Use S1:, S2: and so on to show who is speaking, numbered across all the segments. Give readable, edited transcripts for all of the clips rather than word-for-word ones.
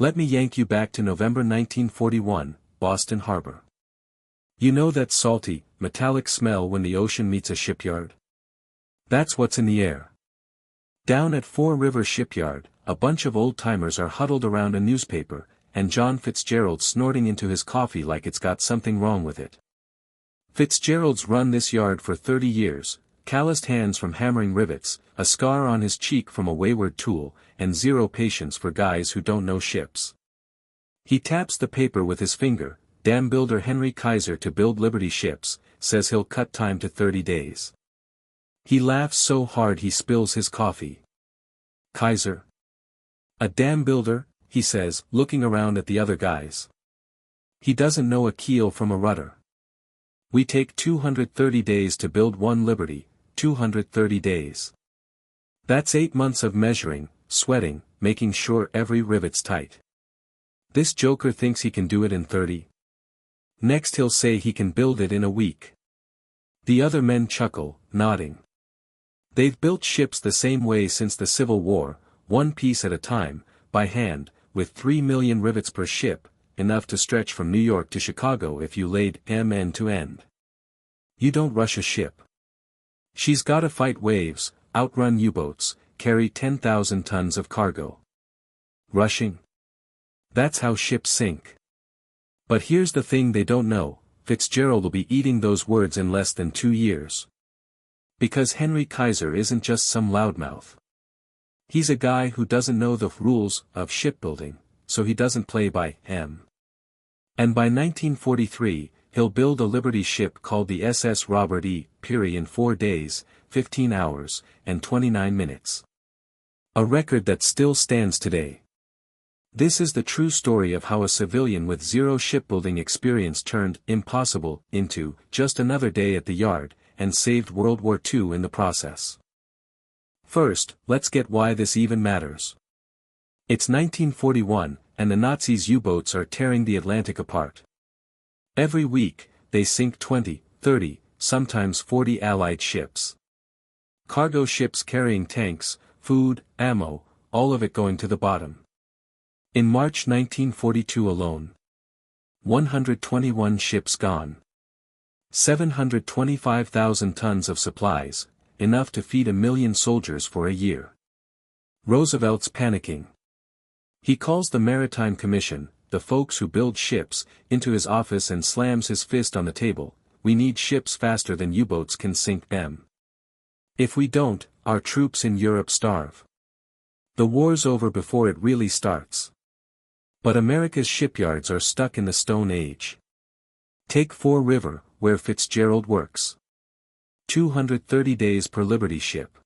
S1: Let me yank you back to November 1941, Boston Harbor. You know that salty, metallic smell when the ocean meets a shipyard? That's what's in the air. Down at Four River Shipyard, a bunch of old-timers are huddled around a newspaper, and John Fitzgerald snorting into his coffee like it's got something wrong with it. Fitzgerald's run this yard for 30 years, calloused hands from hammering rivets, a scar on his cheek from a wayward tool, and zero patience for guys who don't know ships. He taps the paper with his finger. Dam builder Henry Kaiser to build Liberty ships, says he'll cut time to 30 days. He laughs so hard he spills his coffee. Kaiser? A dam builder, he says, looking around at the other guys. He doesn't know a keel from a rudder. We take 230 days to build one Liberty, 230 days. That's 8 months of measuring, sweating, making sure every rivet's tight. This joker thinks he can do it in 30. Next he'll say he can build it in a week. The other men chuckle, nodding. They've built ships the same way since the Civil War, one piece at a time, by hand, with 3 million rivets per ship, enough to stretch from New York to Chicago if you laid them end to end. You don't rush a ship. She's gotta fight waves, outrun U-boats, carry 10,000 tons of cargo. Rushing? That's how ships sink. But here's the thing they don't know, Fitzgerald will be eating those words in less than 2 years. Because Henry Kaiser isn't just some loudmouth. He's a guy who doesn't know the rules of shipbuilding, so he doesn't play by them. And by 1943, he'll build a Liberty ship called the SS Robert E. Peary in 4 days, 15 hours, and 29 minutes. A record that still stands today. This is the true story of how a civilian with zero shipbuilding experience turned impossible into just another day at the yard, and saved World War II in the process. First, let's get why this even matters. It's 1941, and the Nazis' U-boats are tearing the Atlantic apart. Every week, they sink 20, 30, sometimes 40 Allied ships. Cargo ships carrying tanks, food, ammo, all of it going to the bottom. In March 1942 alone, 121 ships gone. 725,000 tons of supplies, enough to feed 1 million soldiers for a year. Roosevelt's panicking. He calls the Maritime Commission, the folks who build ships, into his office and slams his fist on the table. We need ships faster than U-boats can sink them. If we don't, our troops in Europe starve. The war's over before it really starts. But America's shipyards are stuck in the Stone Age. Take Four River, where Fitzgerald works. 230 days per Liberty ship.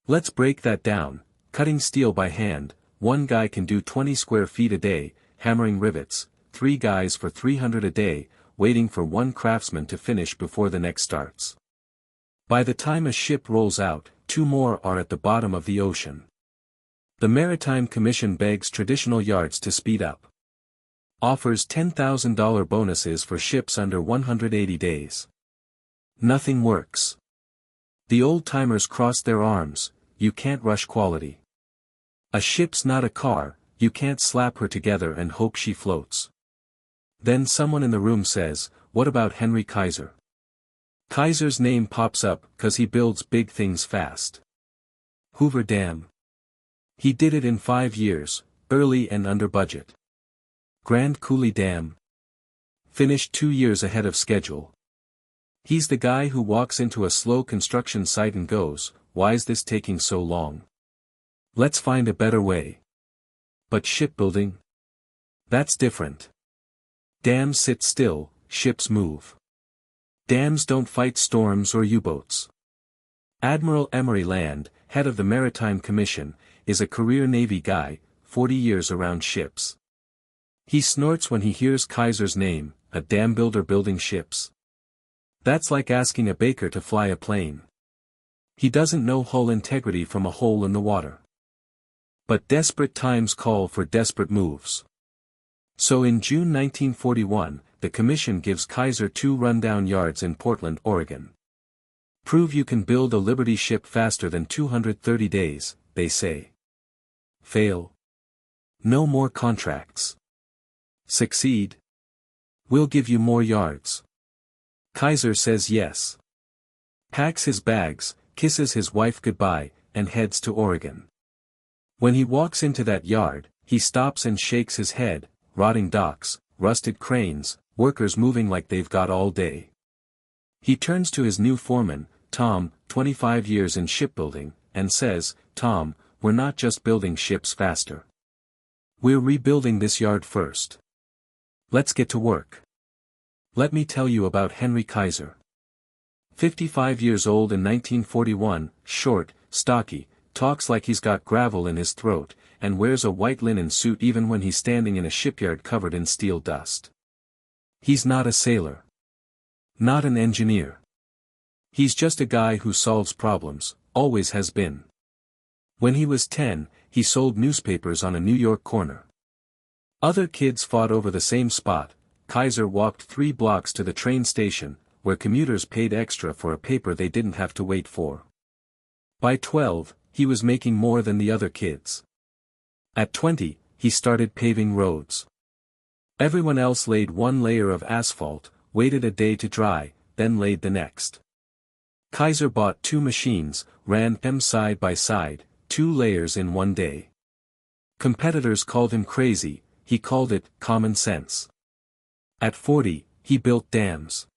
S1: Let's break that down. Cutting steel by hand, one guy can do 20 square feet a day, hammering rivets, 3 guys for 300 a day, waiting for one craftsman to finish before the next starts. By the time a ship rolls out, 2 more are at the bottom of the ocean. The Maritime Commission begs traditional yards to speed up. Offers $10,000 bonuses for ships under 180 days. Nothing works. The old-timers cross their arms. You can't rush quality. A ship's not a car, you can't slap her together and hope she floats. Then someone in the room says, what about Henry Kaiser? Kaiser's name pops up, 'cause he builds big things fast. Hoover Dam. He did it in 5 years, early and under budget. Grand Coulee Dam. Finished 2 years ahead of schedule. He's the guy who walks into a slow construction site and goes, why's this taking so long? Let's find a better way. But shipbuilding? That's different. Dams sit still, ships move. Dams don't fight storms or U-boats. Admiral Emory Land, head of the Maritime Commission, is a career Navy guy, 40 years around ships. He snorts when he hears Kaiser's name, a dam builder building ships. That's like asking a baker to fly a plane. He doesn't know hull integrity from a hole in the water. But desperate times call for desperate moves. So in June 1941, the commission gives Kaiser 2 rundown yards in Portland, Oregon. Prove you can build a Liberty ship faster than 230 days, they say. Fail. No more contracts. Succeed? We'll give you more yards. Kaiser says yes. Packs his bags, kisses his wife goodbye, and heads to Oregon. When he walks into that yard, he stops and shakes his head. Rotting docks, rusted cranes, workers moving like they've got all day. He turns to his new foreman, Tom, 25 years in shipbuilding, and says, "Tom, we're not just building ships faster. We're rebuilding this yard first. Let's get to work. Let me tell you about Henry Kaiser. 55 years old in 1941, short, stocky, talks like he's got gravel in his throat, and wears a white linen suit even when he's standing in a shipyard covered in steel dust. He's not a sailor. Not an engineer. He's just a guy who solves problems, always has been. When he was 10, he sold newspapers on a New York corner. Other kids fought over the same spot. Kaiser walked 3 blocks to the train station, where commuters paid extra for a paper they didn't have to wait for. By 12, he was making more than the other kids. At 20, he started paving roads. Everyone else laid 1 layer of asphalt, waited a day to dry, then laid the next. Kaiser bought 2 machines, ran them side by side, 2 layers in 1 day. Competitors called him crazy, he called it common sense. At 40, he built dams.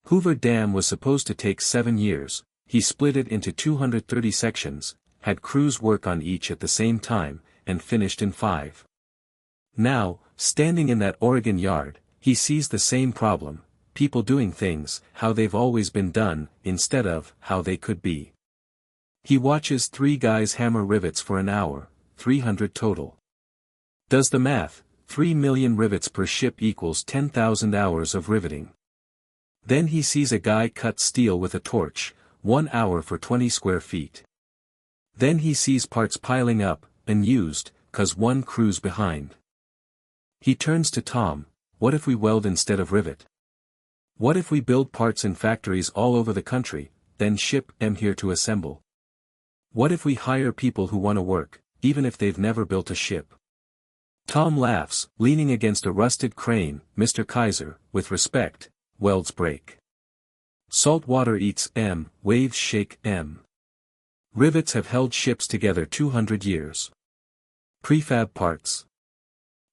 S1: Hoover Dam was supposed to take 7 years, he split it into 230 sections, had crews work on each at the same time, and finished in 5. Now, standing in that Oregon yard, he sees the same problem, people doing things how they've always been done, instead of how they could be. He watches 3 guys hammer rivets for an hour, 300 total. Does the math, 3 million rivets per ship equals 10,000 hours of riveting. Then he sees a guy cut steel with a torch, 1 hour for 20 square feet. Then he sees parts piling up, unused, 'cause 1 crew's behind. He turns to Tom, what if we weld instead of rivet? What if we build parts in factories all over the country, then ship them here to assemble? What if we hire people who want to work, even if they've never built a ship? Tom laughs, leaning against a rusted crane. Mr. Kaiser, with respect, welds break. Salt water eats M, waves shake M. Rivets have held ships together 200 years. Prefab parts.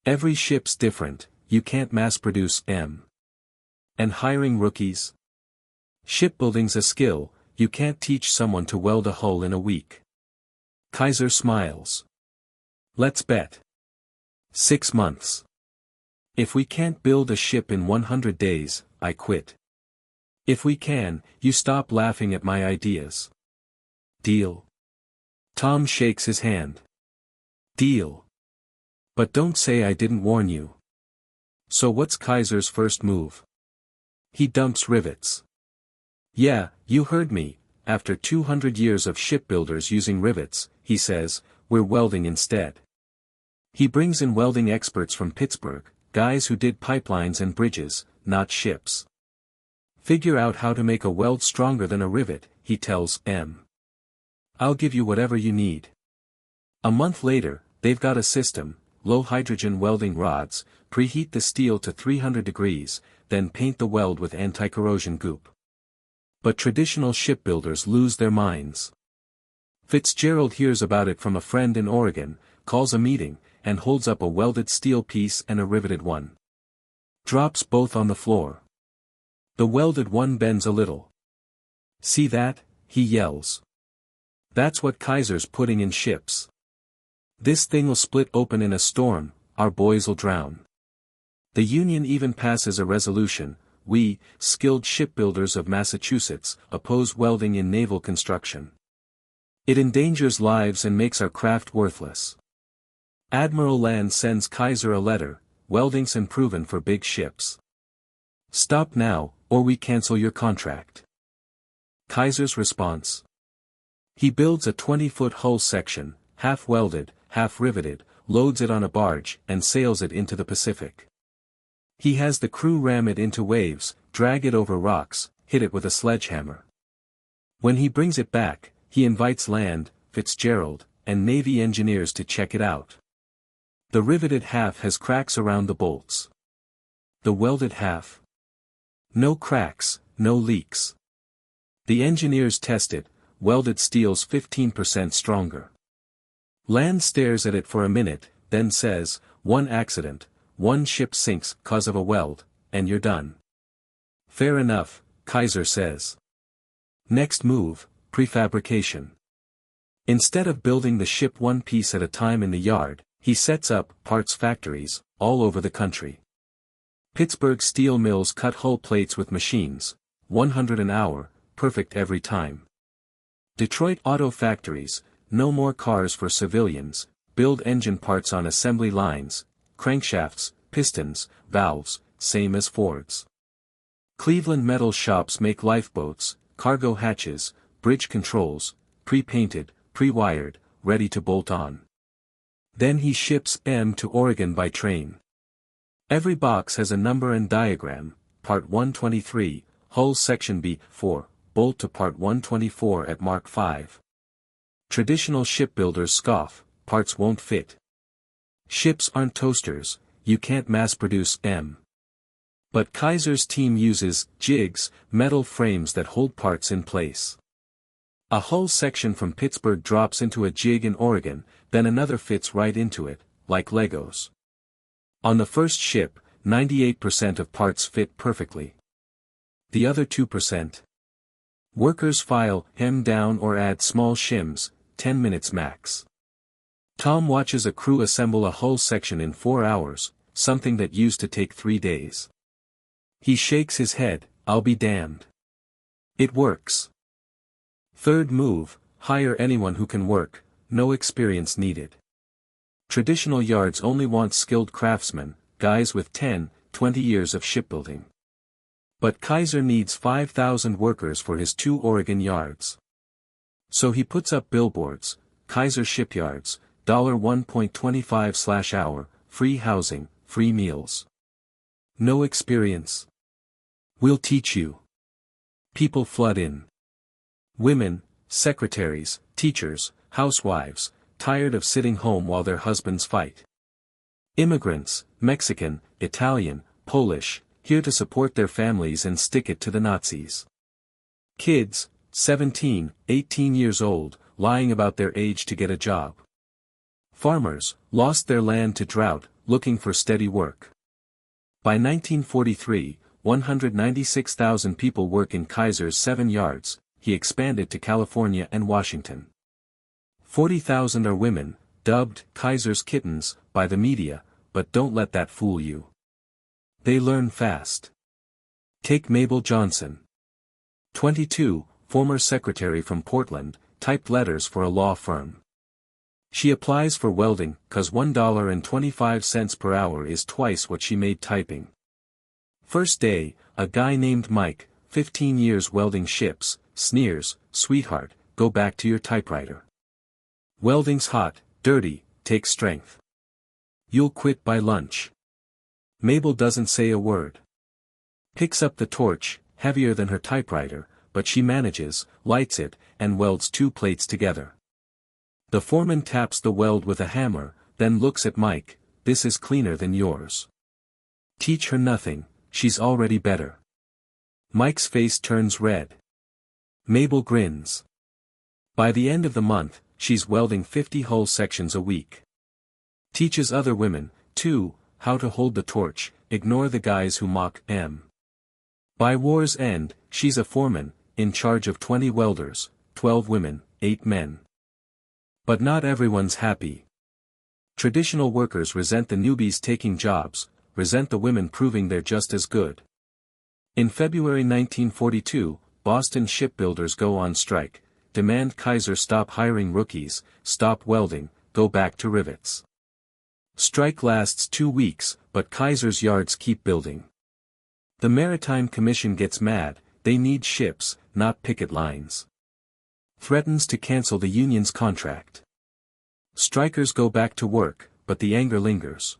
S1: Every ship's different, you can't mass-produce M. And hiring rookies? Shipbuilding's a skill, you can't teach someone to weld a hull in a week. Kaiser smiles. Let's bet. 6 months. If we can't build a ship in 100 days, I quit. If we can, you stop laughing at my ideas. Deal? Tom shakes his hand. Deal. But don't say I didn't warn you. So what's Kaiser's first move? He dumps rivets. Yeah, you heard me, after 200 years of shipbuilders using rivets, he says, we're welding instead. He brings in welding experts from Pittsburgh, guys who did pipelines and bridges, not ships. Figure out how to make a weld stronger than a rivet, he tells M. I'll give you whatever you need. A month later, they've got a system, low hydrogen welding rods, preheat the steel to 300 degrees, then paint the weld with anti-corrosion goop. But traditional shipbuilders lose their minds. Fitzgerald hears about it from a friend in Oregon, calls a meeting, and holds up a welded steel piece and a riveted one. Drops both on the floor. The welded one bends a little. See that? He yells. That's what Kaiser's putting in ships. This thing'll split open in a storm, our boys'll drown. The union even passes a resolution, we, skilled shipbuilders of Massachusetts, oppose welding in naval construction. It endangers lives and makes our craft worthless. Admiral Land sends Kaiser a letter, welding's unproven for big ships. Stop now, or we cancel your contract. Kaiser's response. He builds a 20-foot hull section, half welded, half riveted, loads it on a barge, and sails it into the Pacific. He has the crew ram it into waves, drag it over rocks, hit it with a sledgehammer. When he brings it back, he invites Land, Fitzgerald, and Navy engineers to check it out. The riveted half has cracks around the bolts. The welded half. No cracks, no leaks. The engineers test it, welded steel's 15% stronger. Land stares at it for a minute, then says, one accident, one ship sinks 'cause of a weld, and you're done. Fair enough, Kaiser says. Next move, prefabrication. Instead of building the ship one piece at a time in the yard, he sets up parts factories all over the country. Pittsburgh steel mills cut hull plates with machines, 100 an hour, perfect every time. Detroit auto factories, no more cars for civilians, build engine parts on assembly lines, crankshafts, pistons, valves, same as Ford's. Cleveland metal shops make lifeboats, cargo hatches, bridge controls, pre-painted, pre-wired, ready to bolt on. Then he ships M to Oregon by train. Every box has a number and diagram, part 123, hull section B4, bolt to part 124 at Mark 5. Traditional shipbuilders scoff, parts won't fit. Ships aren't toasters, you can't mass-produce M. But Kaiser's team uses jigs, metal frames that hold parts in place. A hull section from Pittsburgh drops into a jig in Oregon, then another fits right into it, like Legos. On the first ship, 98% of parts fit perfectly. The other 2%. Workers file hem down or add small shims, 10 minutes max. Tom watches a crew assemble a hull section in 4 hours, something that used to take 3 days. He shakes his head, I'll be damned. It works. Third move, hire anyone who can work, no experience needed. Traditional yards only want skilled craftsmen, guys with 10, 20 years of shipbuilding. But Kaiser needs 5,000 workers for his 2 Oregon yards. So he puts up billboards, Kaiser shipyards, $1.25/hour, free housing, free meals. No experience. We'll teach you. People flood in. Women, secretaries, teachers, housewives, tired of sitting home while their husbands fight. Immigrants, Mexican, Italian, Polish, here to support their families and stick it to the Nazis. Kids, 17, 18 years old, lying about their age to get a job. Farmers, lost their land to drought, looking for steady work. By 1943, 196,000 people work in Kaiser's 7 yards, he expanded to California and Washington. 40,000 are women, dubbed Kaiser's kittens by the media, but don't let that fool you. They learn fast. Take Mabel Johnson. 22, former secretary from Portland, typed letters for a law firm. She applies for welding, 'cause $1.25 per hour is twice what she made typing. First day, a guy named Mike, 15 years welding ships, sneers, sweetheart, go back to your typewriter. Welding's hot, dirty, takes strength. You'll quit by lunch. Mabel doesn't say a word. Picks up the torch, heavier than her typewriter, but she manages, lights it, and welds 2 plates together. The foreman taps the weld with a hammer, then looks at Mike, this is cleaner than yours. Teach her nothing, she's already better. Mike's face turns red. Mabel grins. By the end of the month, she's welding 50 hull sections a week. Teaches other women, too, how to hold the torch, ignore the guys who mock M. By war's end, she's a foreman, in charge of 20 welders, 12 women, 8 men. But not everyone's happy. Traditional workers resent the newbies taking jobs, resent the women proving they're just as good. In February 1942, Boston shipbuilders go on strike, demand Kaiser stop hiring rookies, stop welding, go back to rivets. Strike lasts 2 weeks, but Kaiser's yards keep building. The Maritime Commission gets mad, they need ships, not picket lines. Threatens to cancel the union's contract. Strikers go back to work, but the anger lingers.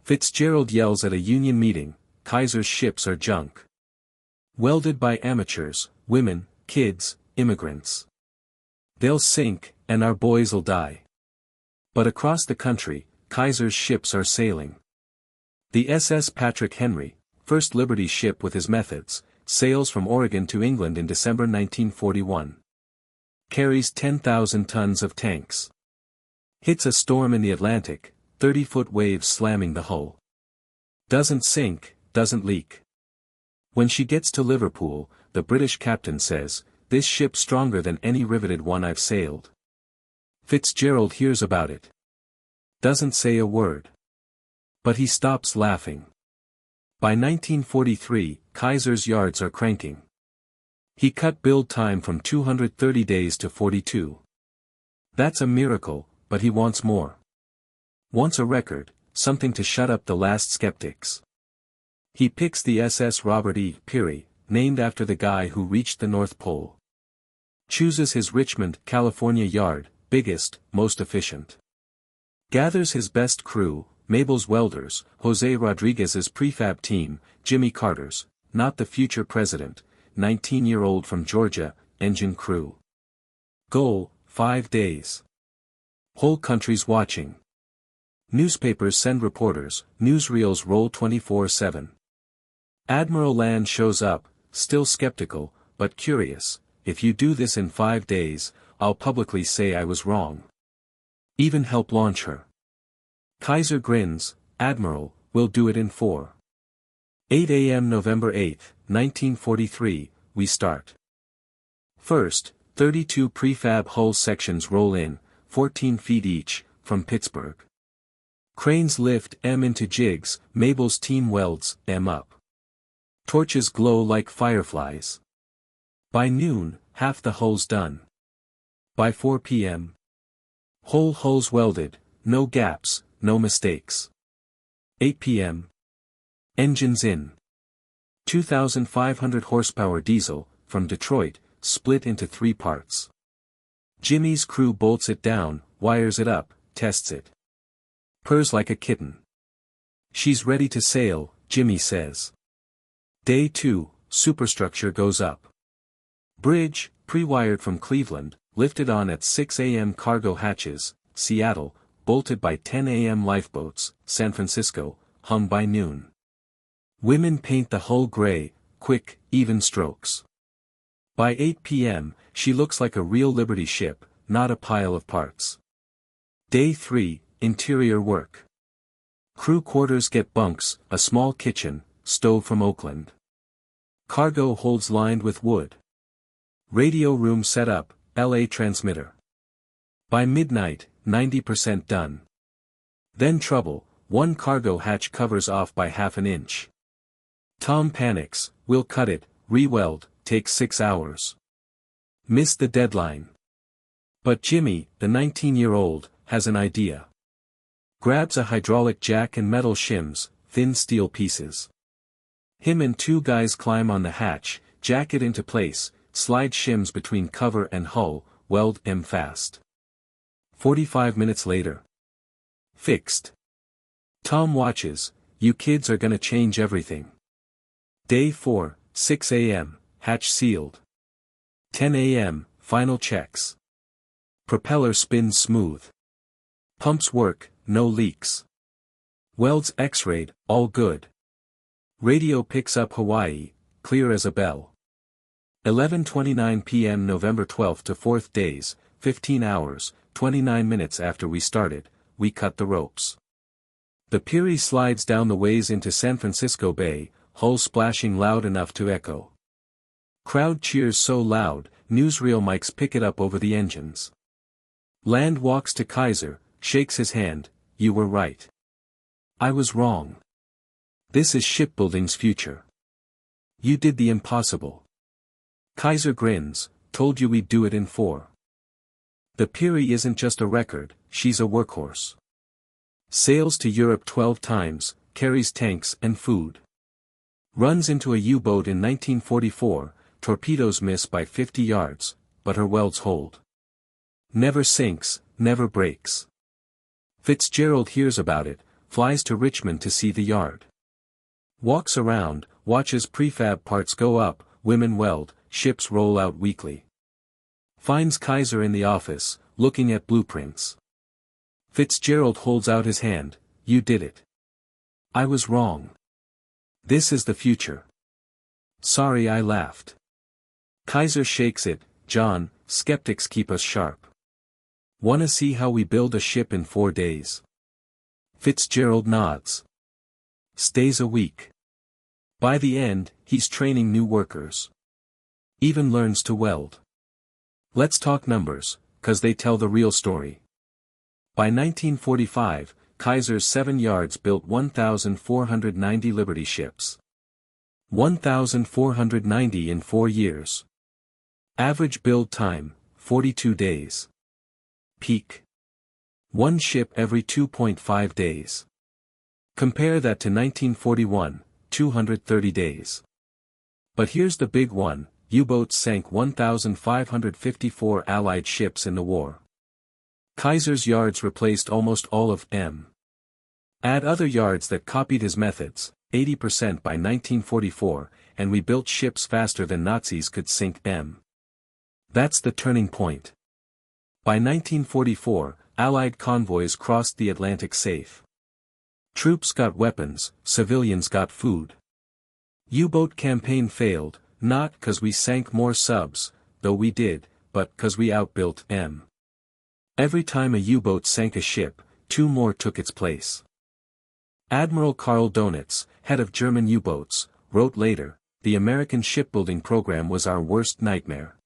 S1: Fitzgerald yells at a union meeting, Kaiser's ships are junk. Welded by amateurs, women, kids, immigrants. They'll sink, and our boys'll die. But across the country, Kaiser's ships are sailing. The SS Patrick Henry, first Liberty ship with his methods, sails from Oregon to England in December 1941. Carries 10,000 tons of tanks. Hits a storm in the Atlantic, 30-foot waves slamming the hull. Doesn't sink, doesn't leak. When she gets to Liverpool, the British captain says, "This ship's stronger than any riveted one I've sailed." Fitzgerald hears about it. Doesn't say a word. But he stops laughing. By 1943, Kaiser's yards are cranking. He cut build time from 230 days to 42. That's a miracle, but he wants more. Wants a record, something to shut up the last skeptics. He picks the SS Robert E. Peary, named after the guy who reached the North Pole. Chooses his Richmond, California yard, biggest, most efficient. Gathers his best crew, Mabel's welders, Jose Rodriguez's prefab team, Jimmy Carter's, not the future president, 19-year-old from Georgia, engine crew. Goal, 5 days. Whole country's watching. Newspapers send reporters, newsreels roll 24/7. Admiral Land shows up, still skeptical, but curious. "If you do this in 5 days, I'll publicly say I was wrong. Even help launch her." Kaiser grins, "Admiral, we'll do it in 4. 8 a.m. November 8, 1943, we start. First, 32 prefab hull sections roll in, 14 feet each, from Pittsburgh. Cranes lift M into jigs, Mabel's team welds M up. Torches glow like fireflies. By noon, half the hull's done. By 4 p.m. whole hulls welded, no gaps, no mistakes. 8 p.m. engines in. 2,500 horsepower diesel, from Detroit, split into 3 parts. Jimmy's crew bolts it down, wires it up, tests it. Purrs like a kitten. "She's ready to sail," Jimmy says. Day 2, superstructure goes up. Bridge, pre-wired from Cleveland, lifted on at 6 a.m. Cargo hatches, Seattle, bolted by 10 a.m. lifeboats, San Francisco, hung by noon. Women paint the hull gray, quick, even strokes. By 8 p.m., she looks like a real Liberty ship, not a pile of parts. Day 3, interior work. Crew quarters get bunks, a small kitchen, stove from Oakland. Cargo holds lined with wood. Radio room set up, LA transmitter. By midnight, 90% done. Then trouble, one cargo hatch covers off by half an inch. Tom panics, "We'll cut it, re-weld, takes 6 hours. Miss the deadline." But Jimmy, the 19-year-old, has an idea. Grabs a hydraulic jack and metal shims, thin steel pieces. Him and 2 guys climb on the hatch, jack it into place, slide shims between cover and hull, weld M fast. 45 minutes later. Fixed. Tom watches, "You kids are gonna change everything." Day 4, 6 a.m., hatch sealed. 10 a.m., final checks. Propeller spins smooth. Pumps work, no leaks. Welds X-rayed, all good. Radio picks up Hawaii, clear as a bell. 11:29 p.m. November 12th to 4th days, 15 hours, 29 minutes after we started, we cut the ropes. The Peary slides down the ways into San Francisco Bay, hull splashing loud enough to echo. Crowd cheers so loud, newsreel mics pick it up over the engines. Land walks to Kaiser, shakes his hand, "You were right. I was wrong. This is shipbuilding's future. You did the impossible." Kaiser grins, "Told you we'd do it in 4. The Peary isn't just a record, she's a workhorse. Sails to Europe 12 times, carries tanks and food. Runs into a U-boat in 1944, torpedoes miss by 50 yards, but her welds hold. Never sinks, never breaks. Fitzgerald hears about it, flies to Richmond to see the yard. Walks around, watches prefab parts go up, women weld, ships roll out weekly. Finds Kaiser in the office, looking at blueprints. Fitzgerald holds out his hand. You did it. I was wrong. This is the future. Sorry I laughed. Kaiser shakes it. John, skeptics keep us sharp. Wanna see how we build a ship in 4 days? Fitzgerald nods. Stays a week. By the end, he's training new workers. Even learns to weld. Let's talk numbers, 'cause they tell the real story. By 1945, Kaiser's 7 yards built 1,490 Liberty ships. 1,490 in 4 years. Average build time, 42 days. Peak. 1 ship every 2.5 days. Compare that to 1941, 230 days. But here's the big one, U-boats sank 1,554 Allied ships in the war. Kaiser's yards replaced almost all of them. Add other yards that copied his methods, 80% by 1944, and we built ships faster than Nazis could sink them. That's the turning point. By 1944, Allied convoys crossed the Atlantic safe. Troops got weapons, civilians got food. U-boat campaign failed, not 'cause we sank more subs, though we did, but 'cause we outbuilt them. Every time a U-boat sank a ship, 2 more took its place. Admiral Karl Donitz, head of German U-boats, wrote later, the American shipbuilding program was our worst nightmare.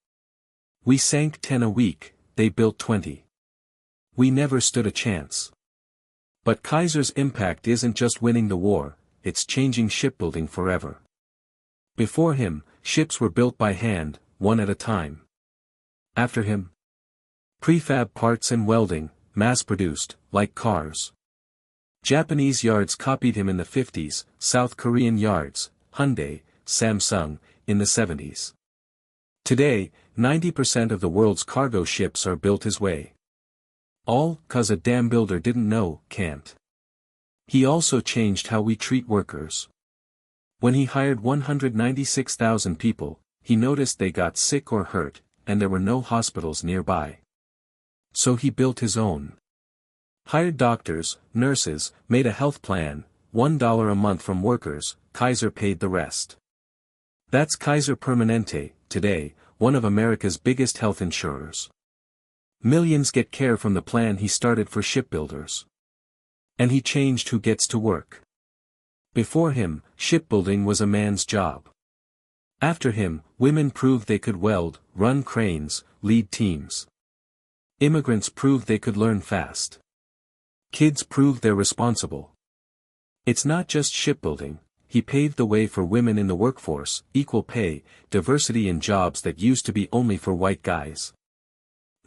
S1: We sank 10 a week, they built 20. We never stood a chance. But Kaiser's impact isn't just winning the war, it's changing shipbuilding forever. Before him, ships were built by hand, one at a time. After him, prefab parts and welding, mass-produced, like cars. Japanese yards copied him in the 50s, South Korean yards, Hyundai, Samsung, in the 70s. Today, 90% of the world's cargo ships are built his way. All 'cause a damn builder didn't know, can't. He also changed how we treat workers. When he hired 196,000 people, he noticed they got sick or hurt, and there were no hospitals nearby. So he built his own. Hired doctors, nurses, made a health plan, $1 a month from workers, Kaiser paid the rest. That's Kaiser Permanente, today, one of America's biggest health insurers. Millions get care from the plan he started for shipbuilders. And he changed who gets to work. Before him, shipbuilding was a man's job. After him, women proved they could weld, run cranes, lead teams. Immigrants proved they could learn fast. Kids proved they're responsible. It's not just shipbuilding, he paved the way for women in the workforce, equal pay, diversity in jobs that used to be only for white guys.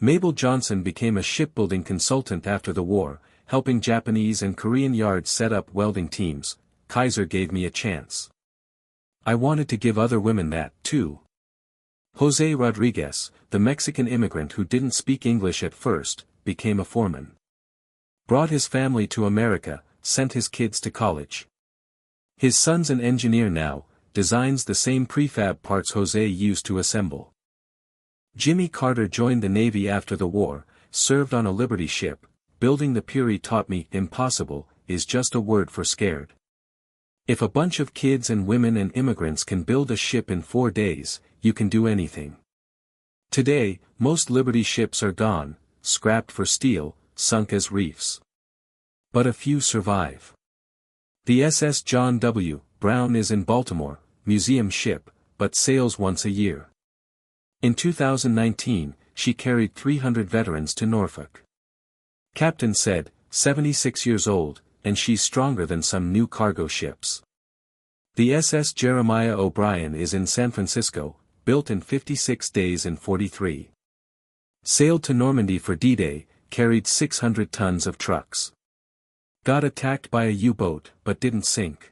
S1: Mabel Johnson became a shipbuilding consultant after the war, helping Japanese and Korean yards set up welding teams. Kaiser gave me a chance. I wanted to give other women that, too. José Rodriguez, the Mexican immigrant who didn't speak English at first, became a foreman. Brought his family to America, sent his kids to college. His son's an engineer now, designs the same prefab parts José used to assemble. Jimmy Carter joined the Navy after the war, served on a Liberty ship. Building the Peary taught me impossible is just a word for scared. If a bunch of kids and women and immigrants can build a ship in 4 days, you can do anything. Today, most Liberty ships are gone, scrapped for steel, sunk as reefs. But a few survive. The SS John W. Brown is in Baltimore, museum ship, but sails once a year. In 2019, she carried 300 veterans to Norfolk. Captain said, 76 years old, and she's stronger than some new cargo ships. The SS Jeremiah O'Brien is in San Francisco, built in 56 days in 43. Sailed to Normandy for D-Day, carried 600 tons of trucks. Got attacked by a U-boat, but didn't sink.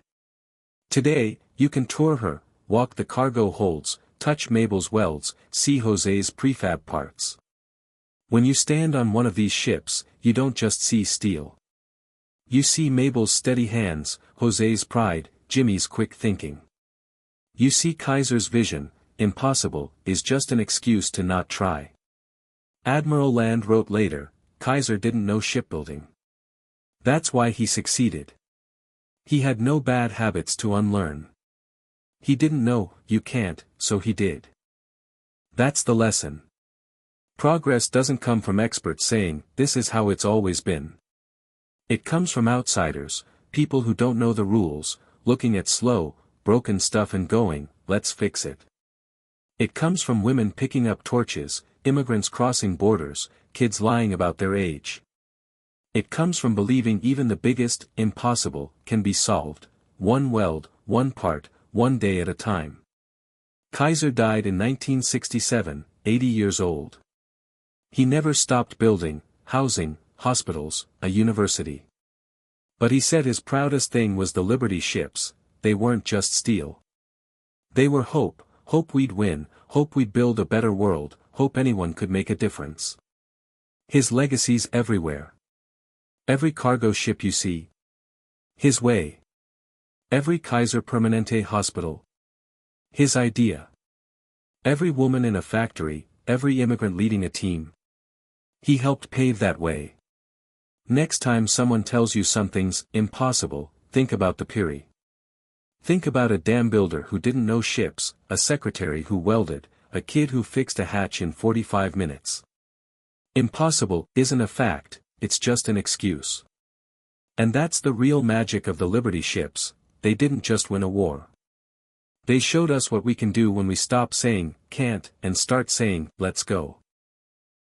S1: Today, you can tour her, walk the cargo holds, touch Mabel's welds, see José's prefab parts. When you stand on one of these ships, you don't just see steel. You see Mabel's steady hands, José's pride, Jimmy's quick thinking. You see Kaiser's vision, impossible is just an excuse to not try. Admiral Land wrote later, Kaiser didn't know shipbuilding. That's why he succeeded. He had no bad habits to unlearn. He didn't know, you can't, so he did. That's the lesson. Progress doesn't come from experts saying, this is how it's always been. It comes from outsiders, people who don't know the rules, looking at slow, broken stuff and going, let's fix it. It comes from women picking up torches, immigrants crossing borders, kids lying about their age. It comes from believing even the biggest, impossible, can be solved, one weld, one part, one day at a time. Kaiser died in 1967, 80 years old. He never stopped building, housing, hospitals, a university. But he said his proudest thing was the Liberty ships. They weren't just steel. They were hope, hope we'd win, hope we'd build a better world, hope anyone could make a difference. His legacy's everywhere. Every cargo ship you see. His way. Every Kaiser Permanente hospital. His idea. Every woman in a factory, every immigrant leading a team. He helped pave that way. Next time someone tells you something's impossible, think about the Peary. Think about a dam builder who didn't know ships, a secretary who welded, a kid who fixed a hatch in 45 minutes. Impossible isn't a fact, it's just an excuse. And that's the real magic of the Liberty ships. They didn't just win a war. They showed us what we can do when we stop saying, can't, and start saying, let's go.